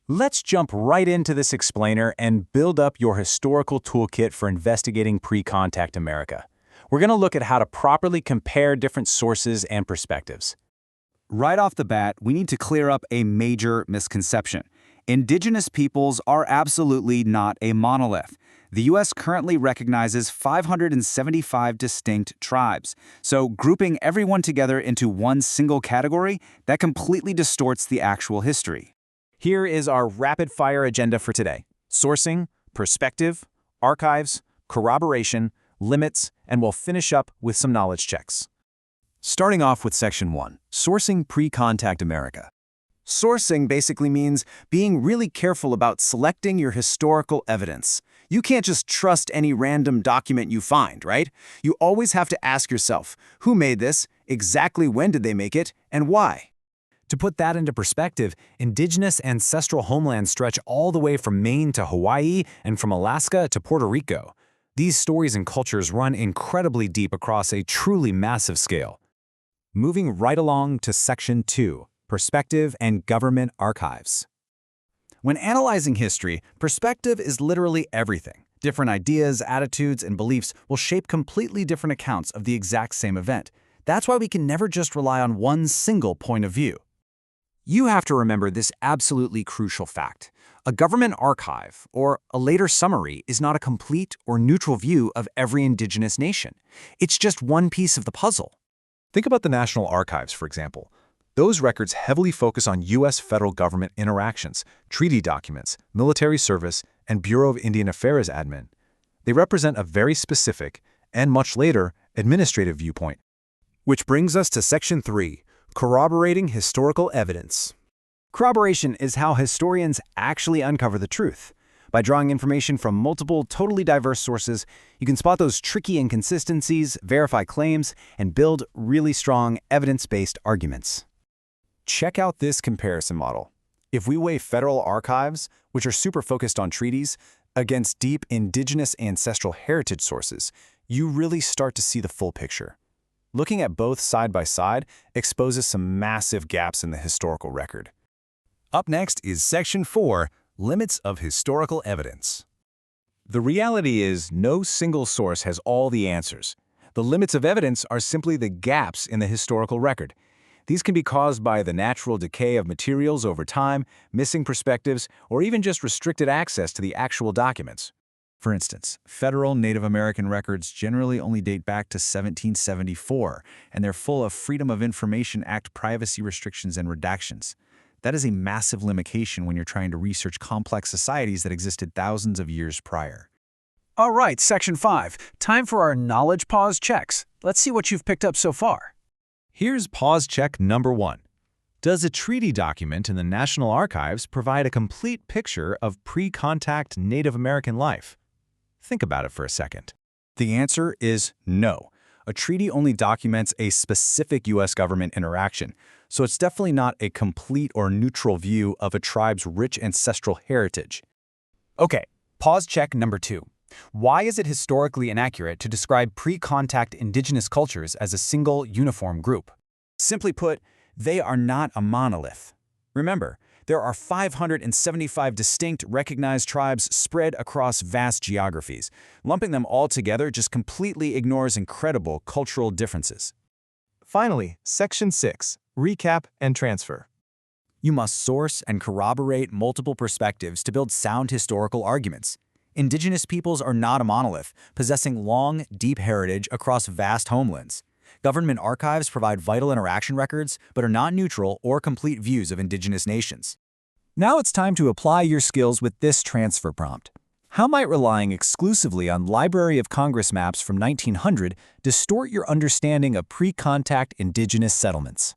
Let's jump right into this explainer and build up your historical toolkit for investigating pre-contact America. We're going to look at how to properly compare different sources and perspectives. Right off the bat, we need to clear up a major misconception. Indigenous peoples are absolutely not a monolith. The U.S. currently recognizes 575 distinct tribes. So grouping everyone together into one single category, that completely distorts the actual history. Here is our rapid-fire agenda for today: sourcing, perspective, archives, corroboration, limits, and we'll finish up with some knowledge checks. Starting off with Section 1, Sourcing Pre-Contact America. Sourcing basically means being really careful about selecting your historical evidence. You can't just trust any random document you find, right? You always have to ask yourself, who made this, exactly when did they make it, and why? To put that into perspective, indigenous ancestral homelands stretch all the way from Maine to Hawaii and from Alaska to Puerto Rico. These stories and cultures run incredibly deep across a truly massive scale. Moving right along to Section 2, Perspective and Government Archives. When analyzing history, perspective is literally everything. Different ideas, attitudes, and beliefs will shape completely different accounts of the exact same event. That's why we can never just rely on one single point of view. You have to remember this absolutely crucial fact. A government archive, or a later summary, is not a complete or neutral view of every indigenous nation. It's just one piece of the puzzle. Think about the National Archives, for example. Those records heavily focus on U.S. federal government interactions, treaty documents, military service, and Bureau of Indian Affairs admin. They represent a very specific, and much later, administrative viewpoint. Which brings us to Section 3. Corroborating historical evidence. Corroboration is how historians actually uncover the truth. By drawing information from multiple, totally diverse sources, you can spot those tricky inconsistencies, verify claims, and build really strong, evidence-based arguments. Check out this comparison model. If we weigh federal archives, which are super focused on treaties, against deep indigenous ancestral heritage sources, you really start to see the full picture. Looking at both side by side exposes some massive gaps in the historical record. Up next is Section 4, Limits of Historical Evidence. The reality is no single source has all the answers. The limits of evidence are simply the gaps in the historical record. These can be caused by the natural decay of materials over time, missing perspectives, or even just restricted access to the actual documents. For instance, federal Native American records generally only date back to 1774, and they're full of Freedom of Information Act privacy restrictions and redactions. That is a massive limitation when you're trying to research complex societies that existed thousands of years prior. All right, Section 5. Time for our knowledge pause checks. Let's see what you've picked up so far. Here's pause check number 1. Does a treaty document in the National Archives provide a complete picture of pre-contact Native American life? Think about it for a second. The answer is no. A treaty only documents a specific U.S. government interaction, so it's definitely not a complete or neutral view of a tribe's rich ancestral heritage. Okay, pause check number 2. Why is it historically inaccurate to describe pre-contact indigenous cultures as a single, uniform group? Simply put, they are not a monolith. Remember, there are 575 distinct, recognized tribes spread across vast geographies. Lumping them all together just completely ignores incredible cultural differences. Finally, Section 6, Recap and Transfer. You must source and corroborate multiple perspectives to build sound historical arguments. Indigenous peoples are not a monolith, possessing long, deep heritage across vast homelands. Government archives provide vital interaction records, but are not neutral or complete views of indigenous nations. Now it's time to apply your skills with this transfer prompt. How might relying exclusively on Library of Congress maps from 1900 distort your understanding of pre-contact indigenous settlements?